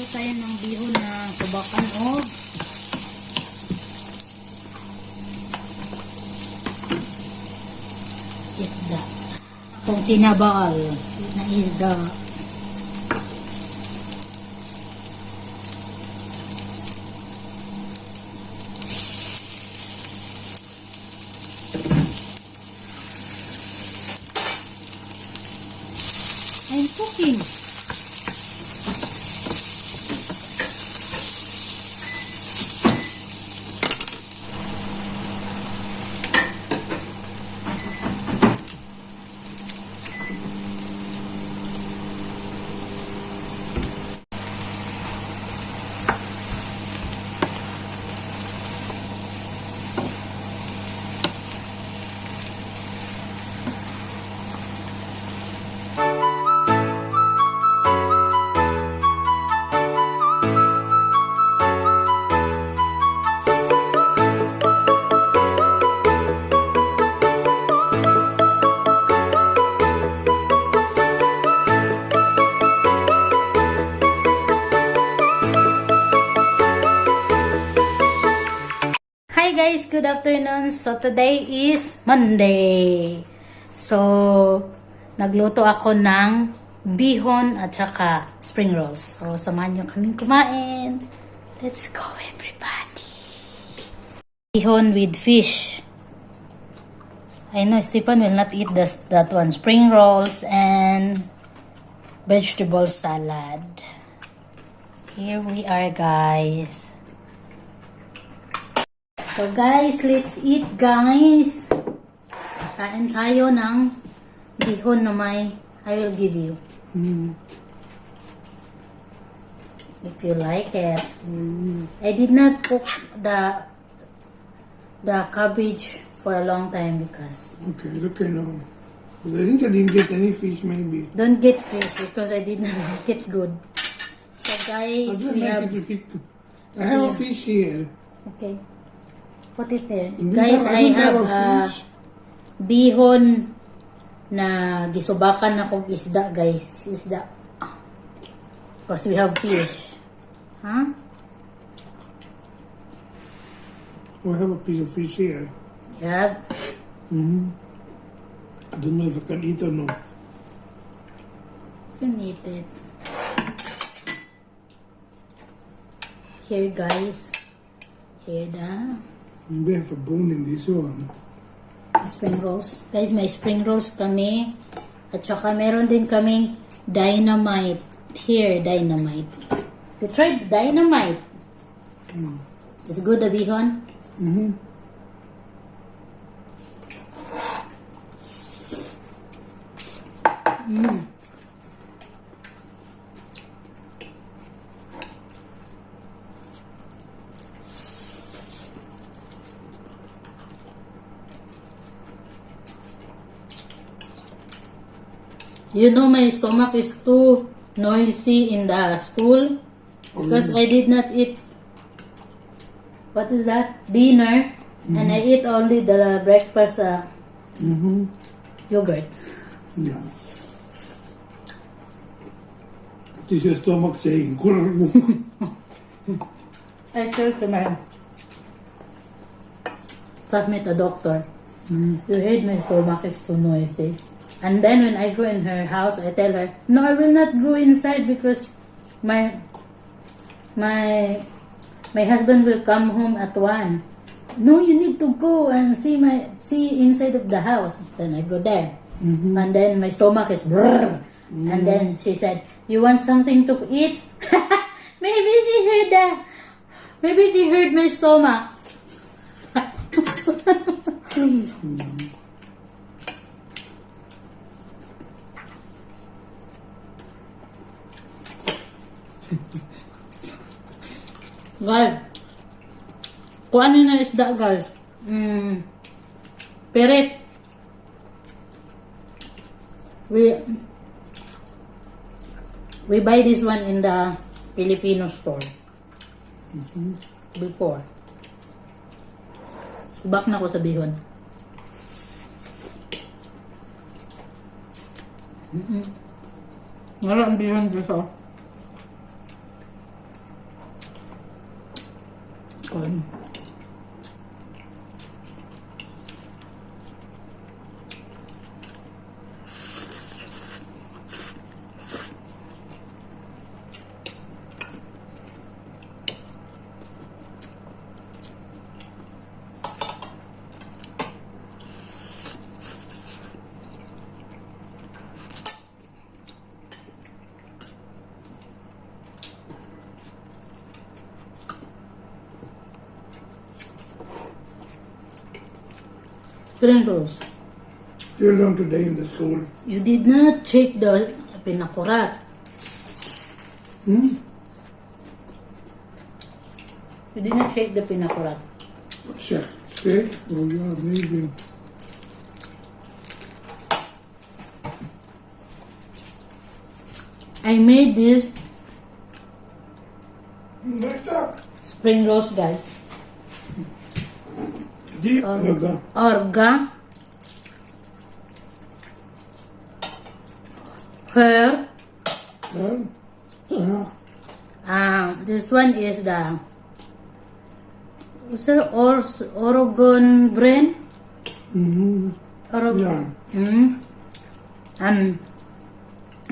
tayo ng bihon na subakan o isda. Kung tinabal na isda. I'm cooking. Hi guys, good afternoon. So today is Monday. So nagluto ako ng bihon at saka spring rolls. So samahan niyo kaming kumain. Let's go everybody. Bihon with fish. I know Stephen will not eat that one. Spring rolls and vegetable salad. Here we are guys. So guys, let's eat guys. Kain tayo ng bihon na may I will give you. If you like it. I did not cook the cabbage for a long time because Okay now. But I think I didn't get any fish maybe. don't get fish because I did not make it good. So guys, we have I have a fish here. okay. Put it there. I Guys, I don't have have a a fish. bihon na gisubakan akong isda, guys. Isda. Because we have fish. Huh? Oh, I have a piece of fish here. Yeah. I don't know if I can eat or no. You can eat it. Here, guys. Here the Maybe I have a bone in this one. spring rolls. Guys, may spring rolls kami. At saka meron din kaming dynamite. Here, dynamite. You tried dynamite? It's good, the bihon? You know my stomach is too noisy in the school because I did not eat, what is that, dinner, and I eat only the breakfast yogurt. Yeah. What is your stomach saying? I told my classmate, a doctor, you heard my stomach is too noisy. And then when I go in her house, I tell her, no, I will not go inside because my husband will come home at 1. No, you need to go and see inside of the house. Then I go there. And then my stomach is brrr. And then she said, you want something to eat? Maybe she heard that. Maybe she heard my stomach. Guys, kung ano na isda guys, peret. We buy this one in the Filipino store. Before. Subak na ako sa bihon. Wala ang bihon dito. Corn. Spring rolls. Still learn today in the school. You did not check the pinakurat. Hmm? You did not check the pinakurat. Check. Steak? Oh yeah, maybe. I made this Next up. spring rolls, guys. Deep yoga. Orga. Her. This one is the what's it? Oregon brain. Mm-hmm. Oregon. Yeah.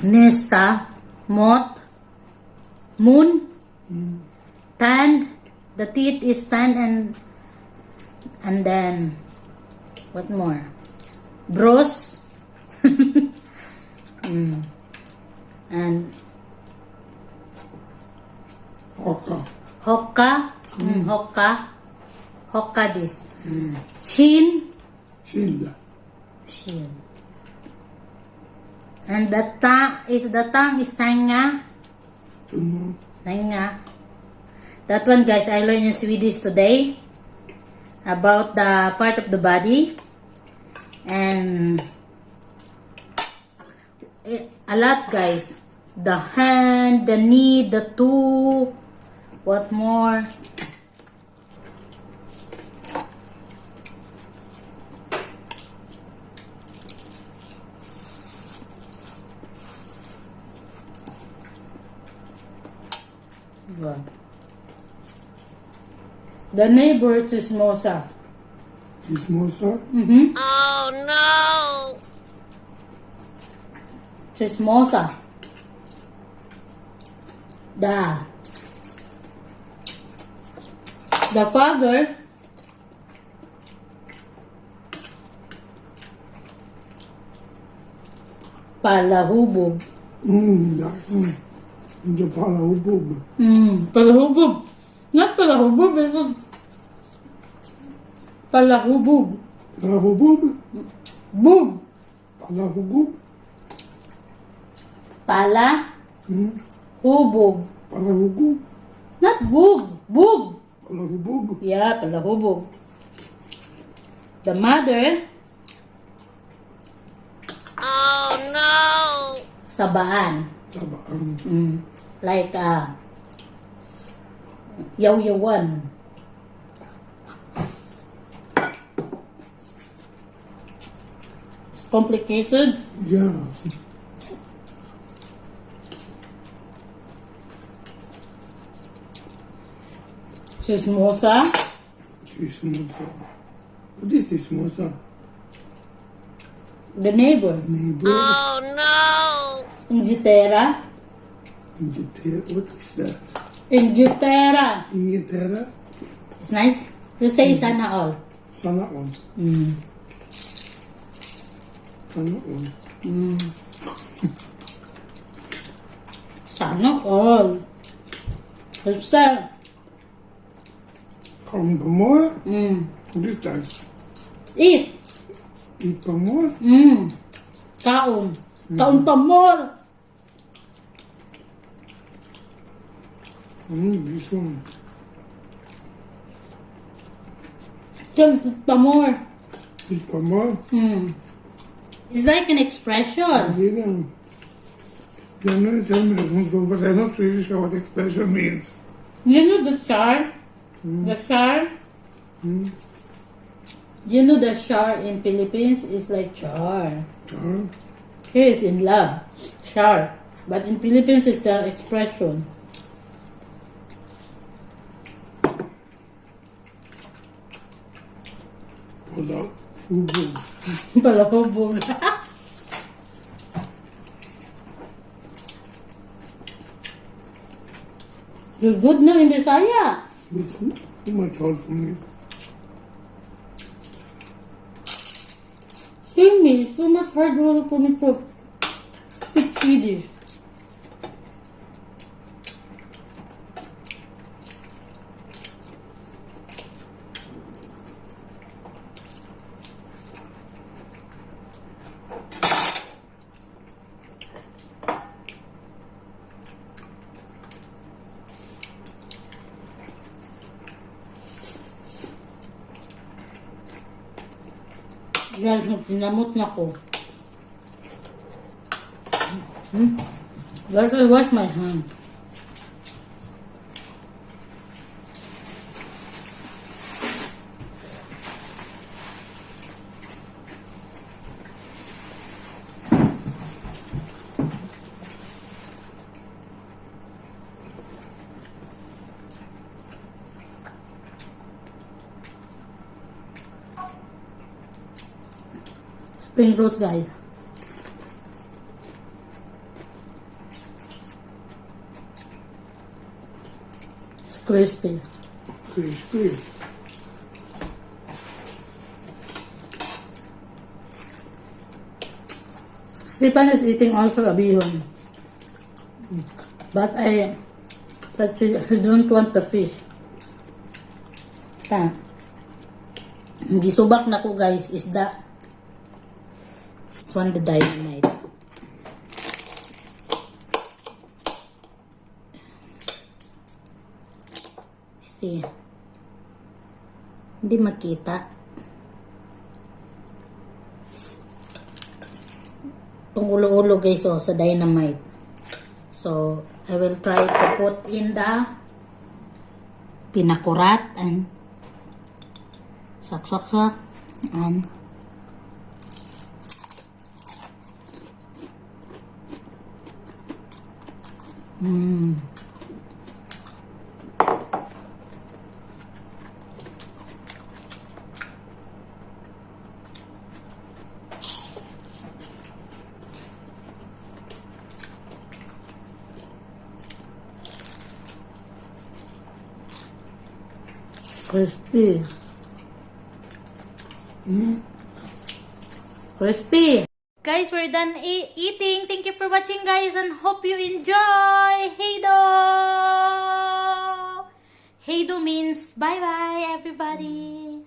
Nesta, moth, moon, tanned. The teeth is tanned and then what more? Bros. And Hoka. Hokka. Hokka this. Chin. Shinda. Chin. And the tongue is tanga. Tumo. Tanga. That one, guys, I learned in Swedish today about the part of the body. And a lot, guys. The hand, the knee, the toe. What more? Good. The neighbor to Smosa. Ismosa. Oh no! Chismosa. The father palahubog. The palahubog. Palahubog. Not palahubog, it's palahubog. Palahubog? Bug. Palahubog? Palahubog. Palahubog? Not bug. Bug. Palahubog? Yeah, palahubog. The mother. Oh no! Sabaan. Sabaan. Like yaw-yawan. It's complicated. Yeah. Chismosa. Chismosa. What is this mosa? The neighbor. Neighbor? Oh no! Inglaterra. Inglaterra? What is that? Inglaterra. Inglaterra? It's nice. You say sana all. Sana all. Sana all. Sana all. What's that? Come for more? What is that? Eat. Eat for more? Kaon. Kaon pa more. This one. Kaon pa more. Eat for more? It's like an expression. You know. You know, tell me the one, but I'm not really sure what expression means. You know the char? The char? You know the char in Philippines is like char. Here is in love. Char. But in Philippines, it's the expression. Hubog. Palahubog. You're good now in Bisaya. It's too much hard for me. Same me, it's so much hard for me to speak Swedish. Guys, pinamot na ko. Where do I wash my hand? Spring rolls, guys. It's crispy. Crispy. Stefan is eating also a bihon. But she don't want the fish. Gisubak na ko, guys, isda. This one the dynamite. See. Hindi makita. Itong ulo-ulo, guys, oh, sa dynamite. So, I will try to put in the pinakurat and sak-sak-sak and crispy. Crispy. Guys, we're done eating. Thank you for watching, guys, and hope you enjoy. Heido! Heido means bye-bye, everybody.